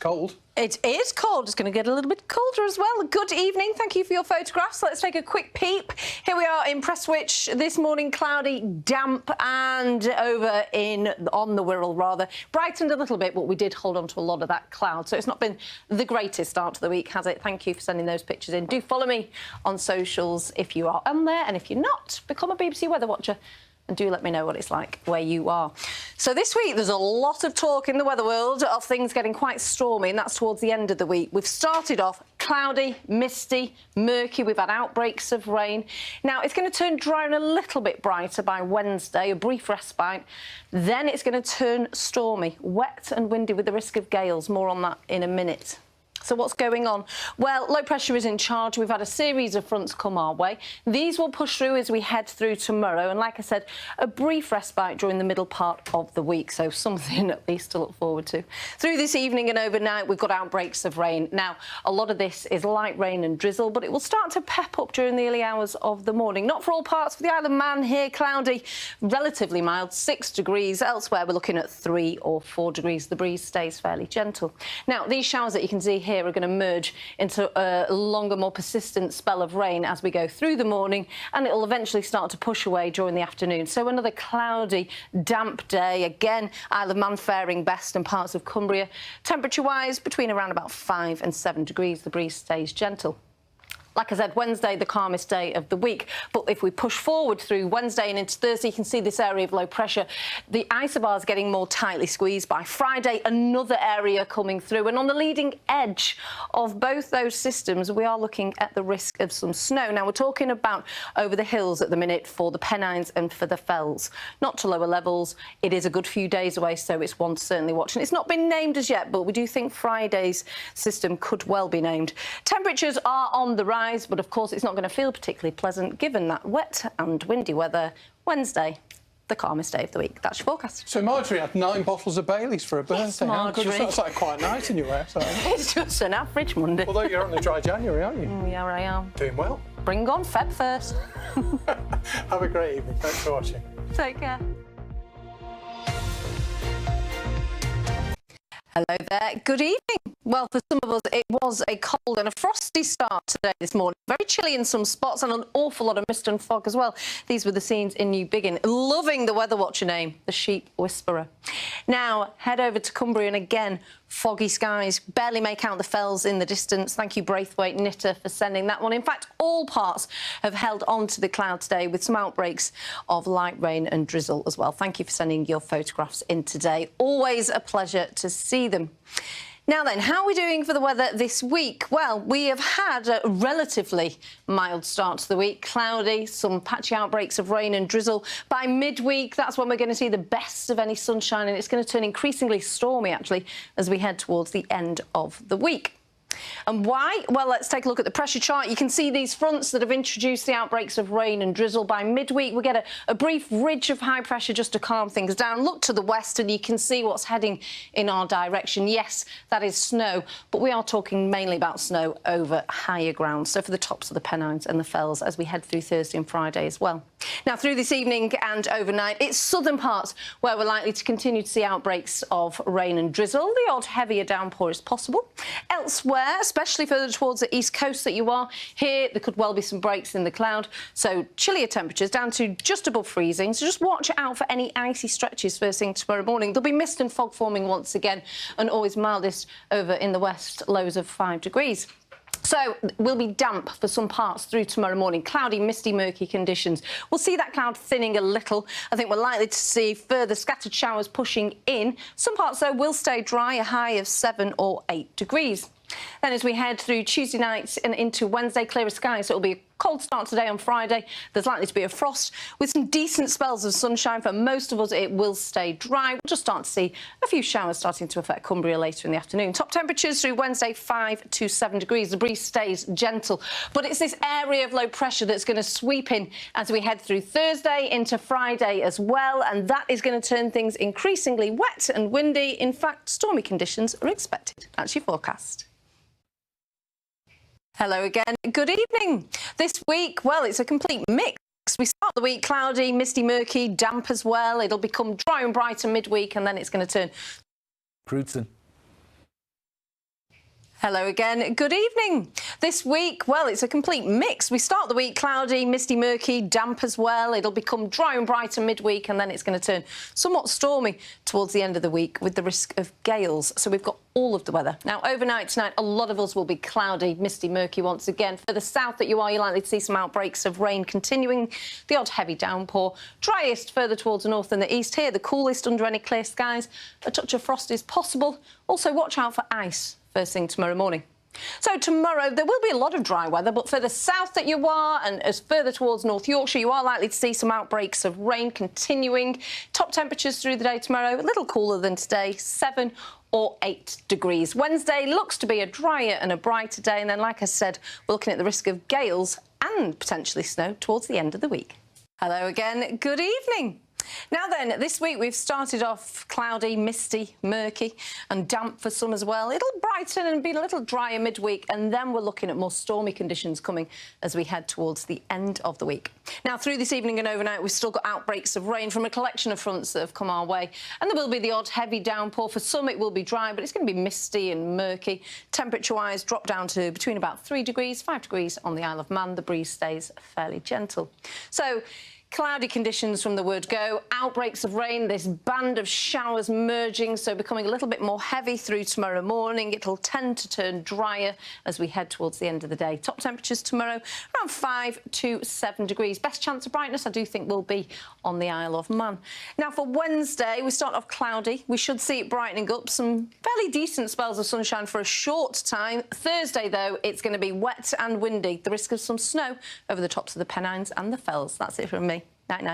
cold. It is cold. It's going to get a little bit colder as well. Good evening. Thank you for your photographs. Let's take a quick peep. Here we are in Prestwich this morning, cloudy, damp, and over on the Wirral, rather. Brightened a little bit, but we did hold on to a lot of that cloud. So it's not been the greatest start to the week, has it? Thank you for sending those pictures in. Do follow me on socials if you are on there. And if you're not, become a BBC Weather Watcher. And do let me know what it's like where you are. So this week, there's a lot of talk in the weather world of things getting quite stormy, and that's towards the end of the week. We've started off cloudy, misty, murky. We've had outbreaks of rain. Now, it's going to turn dry and a little bit brighter by Wednesday, a brief respite. Then it's going to turn stormy, wet and windy with the risk of gales. More on that in a minute. So what's going on? Well, low pressure is in charge. We've had a series of fronts come our way. These will push through as we head through tomorrow. And like I said, a brief respite during the middle part of the week. So something at least to look forward to. Through this evening and overnight, we've got outbreaks of rain. Now, a lot of this is light rain and drizzle, but it will start to pep up during the early hours of the morning. Not for all parts of the Isle of Man here. Cloudy, relatively mild, 6 degrees. Elsewhere, we're looking at 3 or 4 degrees. The breeze stays fairly gentle. Now, these showers that you can see here are going to merge into a longer, more persistent spell of rain as we go through the morning, and it'll eventually start to push away during the afternoon. So another cloudy, damp day. Again, Isle of Man faring best and parts of Cumbria. Temperature-wise, between around about 5 and 7 degrees. The breeze stays gentle. Like I said, Wednesday, the calmest day of the week. But if we push forward through Wednesday and into Thursday, you can see this area of low pressure. The isobars getting more tightly squeezed. By Friday, another area coming through. And on the leading edge of both those systems, we are looking at the risk of some snow. Now, we're talking about over the hills at the minute for the Pennines and for the Fells. Not to lower levels. It is a good few days away, so it's one to certainly watch. And it's not been named as yet, but we do think Friday's system could well be named. Temperatures are on the rise. But of course, it's not going to feel particularly pleasant given that wet and windy weather. Wednesday, the calmest day of the week. That's your forecast. So Marjorie had 9 bottles of Baileys for her birthday. Yes, Marjorie. That's like quite nice in your way. So. It's just an average Monday. Although you're on the dry January, aren't you? Yeah, I am. Doing well. Bring on Feb first. Have a great evening. Thanks for watching. Take care. Hello there. Good evening. Well, for some of us, it was a cold and a frosty start today this morning. Very chilly in some spots and an awful lot of mist and fog as well. These were the scenes in New Biggin. Loving the Weather Watcher name, the Sheep Whisperer. Now, head over to Cumbria and again, foggy skies. Barely make out the Fells in the distance. Thank you, Braithwaite Knitter, for sending that one. In fact, all parts have held on to the cloud today with some outbreaks of light rain and drizzle as well. Thank you for sending your photographs in today. Always a pleasure to see them. Now then, how are we doing for the weather this week? Well, we have had a relatively mild start to the week. Cloudy, some patchy outbreaks of rain and drizzle. By midweek, that's when we're going to see the best of any sunshine, and it's going to turn increasingly stormy, actually, as we head towards the end of the week. And why? Well, let's take a look at the pressure chart. You can see these fronts that have introduced the outbreaks of rain and drizzle. By midweek, we get a brief ridge of high pressure just to calm things down. Look to the west and you can see what's heading in our direction. Yes, that is snow, but we are talking mainly about snow over higher ground. So for the tops of the Pennines and the Fells as we head through Thursday and Friday as well. Now, through this evening and overnight, it's southern parts where we're likely to continue to see outbreaks of rain and drizzle. The odd heavier downpour is possible. Elsewhere, especially further towards the east coast that you are, here there could well be some breaks in the cloud. So chillier temperatures down to just above freezing. So just watch out for any icy stretches first thing tomorrow morning. There'll be mist and fog forming once again, and always mildest over in the west, lows of 5 degrees. So we'll be damp for some parts through tomorrow morning. Cloudy, misty, murky conditions. We'll see that cloud thinning a little. I think we're likely to see further scattered showers pushing in. Some parts, though, will stay dry, a high of 7 or 8 degrees. Then as we head through Tuesday night and into Wednesday, clearer skies. So it'll be a cold start today on Friday. There's likely to be a frost with some decent spells of sunshine. For most of us, it will stay dry. We'll just start to see a few showers starting to affect Cumbria later in the afternoon. Top temperatures through Wednesday, 5 to 7 degrees. The breeze stays gentle. But it's this area of low pressure that's going to sweep in as we head through Thursday into Friday as well. And that is going to turn things increasingly wet and windy. In fact, stormy conditions are expected. That's your forecast. Hello again. Good evening. This week, well, it's a complete mix. We start the week cloudy, misty, murky, damp as well. It'll become dry and brighter midweek, and then it's going to turn. Crewdson. Hello again. Good evening. This week, well, it's a complete mix. We start the week cloudy, misty, murky, damp as well. It'll become dry and brighter midweek, and then it's going to turn somewhat stormy towards the end of the week with the risk of gales. So we've got all of the weather. Now, overnight tonight, a lot of us will be cloudy, misty, murky once again. For the south that you are, you're likely to see some outbreaks of rain continuing, the odd heavy downpour. Driest further towards the north and the east here, the coolest under any clear skies. A touch of frost is possible. Also, watch out for ice first thing tomorrow morning. So tomorrow there will be a lot of dry weather, but for the south that you are and as further towards North Yorkshire, you are likely to see some outbreaks of rain continuing. Top temperatures through the day tomorrow, a little cooler than today, 7 or 8 degrees. Wednesday looks to be a drier and a brighter day, and then, like I said, we're looking at the risk of gales and potentially snow towards the end of the week. Hello again, good evening. Now then, this week we've started off cloudy, misty, murky and damp for some as well. It'll brighten and be a little drier midweek, and then we're looking at more stormy conditions coming as we head towards the end of the week. Now, through this evening and overnight, we've still got outbreaks of rain from a collection of fronts that have come our way, and there will be the odd heavy downpour. For some it will be dry, but it's going to be misty and murky. Temperature-wise, drop down to between about 3 degrees, 5 degrees on the Isle of Man. The breeze stays fairly gentle. So, cloudy conditions from the word go, outbreaks of rain, this band of showers merging, so becoming a little bit more heavy through tomorrow morning. It'll tend to turn drier as we head towards the end of the day. Top temperatures tomorrow around 5 to 7 degrees. Best chance of brightness I do think will be on the Isle of Man. Now for Wednesday, we start off cloudy. We should see it brightening up, some fairly decent spells of sunshine for a short time. Thursday though, it's going to be wet and windy. The risk of some snow over the tops of the Pennines and the Fells. That's it from me. Night-night.